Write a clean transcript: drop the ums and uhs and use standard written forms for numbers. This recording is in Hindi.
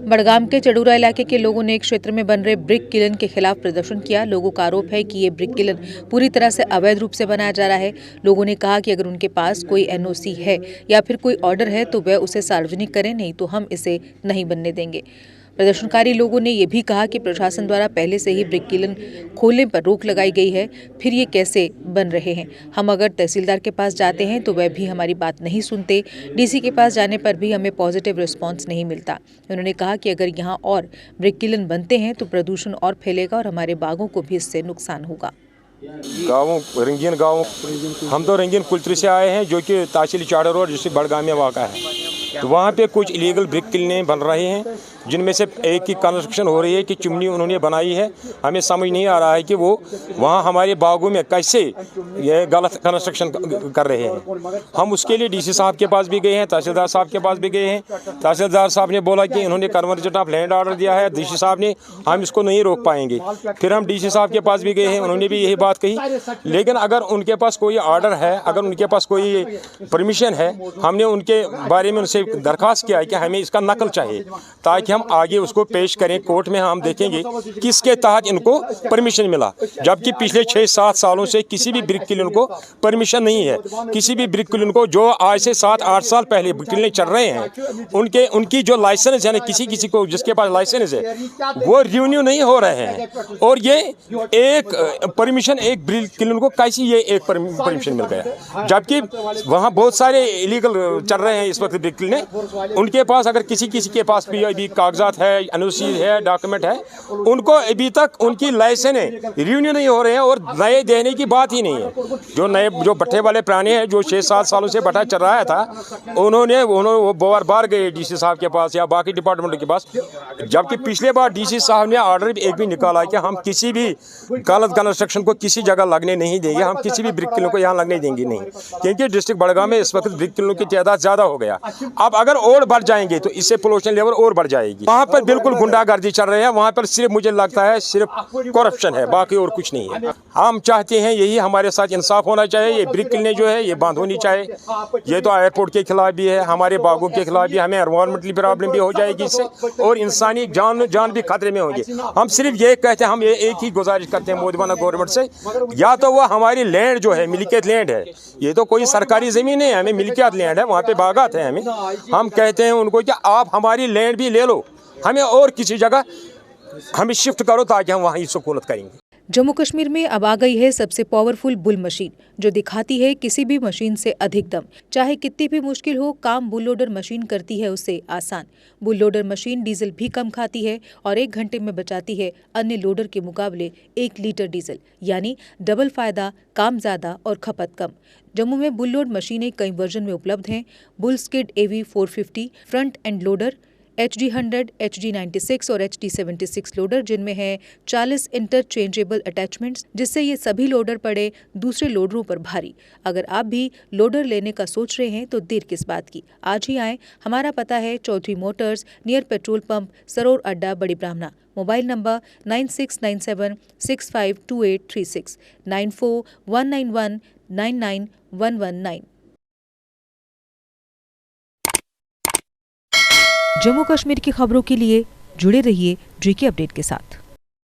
बड़गाम के चडूरा इलाके के लोगों ने एक क्षेत्र में बन रहे ब्रिक किलन के खिलाफ प्रदर्शन किया। लोगों का आरोप है कि ये ब्रिक किलन पूरी तरह से अवैध रूप से बनाया जा रहा है। लोगों ने कहा कि अगर उनके पास कोई एनओसी है या फिर कोई ऑर्डर है तो वह उसे सार्वजनिक करें, नहीं तो हम इसे नहीं बनने देंगे। प्रदर्शनकारी लोगों ने यह भी कहा कि प्रशासन द्वारा पहले से ही ब्रिक किलन खोलने पर रोक लगाई गई है, फिर ये कैसे बन रहे हैं। हम अगर तहसीलदार के पास जाते हैं तो वह भी हमारी बात नहीं सुनते। डीसी के पास जाने पर भी हमें पॉजिटिव रिस्पांस नहीं मिलता। उन्होंने कहा कि अगर यहाँ और ब्रिक किलन बनते हैं तो प्रदूषण और फैलेगा और हमारे बागों को भी इससे नुकसान होगा। रंगीन गाँव, हम तो रंगीन कुलत्री से आए हैं जो कि तहसील चाड़ा रोड डिस्ट्रिक्ट बड़गाम में वाक़ा है। तो वहाँ पे कुछ इलीगल ब्रिक किलें बन रहे हैं, जिनमें से एक की कंस्ट्रक्शन हो रही है कि चिमनी उन्होंने बनाई है। हमें समझ नहीं आ रहा है कि वो वहाँ हमारे बागों में कैसे ये गलत कंस्ट्रक्शन कर रहे हैं। हम उसके लिए डीसी साहब के पास भी गए हैं, तहसीलदार साहब के पास भी गए हैं। तहसीलदार साहब ने बोला कि इन्होंने कन्वर्जन ऑफ लैंड ऑर्डर दिया है, डीसी साहब ने हम इसको नहीं रोक पाएंगे। फिर हम डीसी साहब के पास भी गए हैं, उन्होंने भी यही बात कही। लेकिन अगर उनके पास कोई ऑर्डर है, अगर उनके पास कोई परमिशन है, हमने उनके बारे में उनसे दरख्वास्त किया है कि हमें इसका नकल चाहिए ताकि हम आगे उसको पेश करें कोर्ट में। हम देखेंगे किसके तहत इनको परमिशन मिला, जबकि पिछले 6-7 सालों से किसी भी ब्रिक किलन को परमिशन नहीं है। किसी भी ब्रिक किलन को जो आज से 7-8 साल पहले ब्रिक किलन चल रहे हैं, उनकी जो लाइसेंस है ना, किसी को जिसके पास लाइसेंस है वो रिन्यू नहीं हो रहे हैं। और ये एक परमिशन एक ब्रिक किलन को कैसी ये एक परमिशन मिल गया, जबकि वहाँ बहुत सारे इलीगल चल रहे हैं इस वक्त ब्रिक किलन। उनके पास अगर किसी के पास भी अभी कागजात है, एनओसी है, डॉक्यूमेंट है, उनको अभी तक उनकी लाइसेंस रिन्यू नहीं हो रहे हैं और नए देने की बात ही नहीं है। जो भट्ठे वाले प्राणी हैं, जो 6-7 सालों से भट्ठा चल रहा था, उन्होंने वो बार गए डीसी साहब के पास या बाकी डिपार्टमेंट के पास, जबकि पिछले बार डीसी साहब ने ऑर्डर एक भी निकाला कि हम किसी भी गलत कंस्ट्रक्शन को किसी जगह लगने नहीं देंगे, हम किसी भी ब्रिक किलों को यहाँ लगने देंगे नहीं, क्योंकि डिस्ट्रिक्ट बड़गाम में इस वक्त ब्रिक किलों की तादाद ज़्यादा हो गया। अब अगर और बढ़ जाएंगे तो इससे पोल्यूशन लेवल और बढ़ जाएगी। वहाँ पर बिल्कुल गुंडागर्दी चल रही है, वहाँ पर सिर्फ मुझे लगता है सिर्फ करप्शन है, बाकी और कुछ नहीं है। हम चाहते हैं यही हमारे साथ इंसाफ होना चाहिए। ये ब्रिक किलें जो है ये बंद होनी चाहिए। ये तो एयरपोर्ट के खिलाफ भी है, हमारे बागों के खिलाफ भी, हमें एनवायरमेंटली प्रॉब्लम भी हो जाएगी इससे, और इंसानी जान भी खतरे में होंगे। हम सिर्फ ये कहते हैं, हम ये एक ही गुजारिश करते हैं मोदी गवर्नमेंट से, या तो वो हमारी लैंड जो है मिल्कियत लैंड है, ये तो कोई सरकारी ज़मीन नहीं है, हमें मिल्कियत लैंड है, वहाँ पे बागात है। हम कहते हैं उनको कि आप हमारी लैंड भी ले लो, हमें और किसी जगह हमें शिफ्ट करो ताकि हम वहाँ सुकूनत करेंगे। जम्मू कश्मीर में अब आ गई है सबसे पावरफुल बुल मशीन, जो दिखाती है किसी भी मशीन से अधिक दम। चाहे कितनी भी मुश्किल हो, काम बुल लोडर मशीन करती है उससे आसान। बुल लोडर मशीन डीजल भी कम खाती है और 1 घंटे में बचाती है अन्य लोडर के मुकाबले 1 लीटर डीजल, यानी डबल फायदा, काम ज़्यादा और खपत कम। जम्मू में बुल लोड मशीनें कई वर्जन में उपलब्ध हैं। Bull skid AV 450 front end loader, HD 100, HD 96 और HD 76 लोडर, जिनमें है 40 इंटरचेंजेबल अटैचमेंट्स, जिससे ये सभी लोडर पड़े दूसरे लोडरों पर भारी। अगर आप भी लोडर लेने का सोच रहे हैं तो देर किस बात की, आज ही आएँ। हमारा पता है Chaudhary motors, near petrol pump, Saror अड्डा, बड़ी ब्राह्मणा। Mobile number 9697652836, 9419199119। जम्मू कश्मीर की खबरों के लिए जुड़े रहिए GK अपडेट के साथ।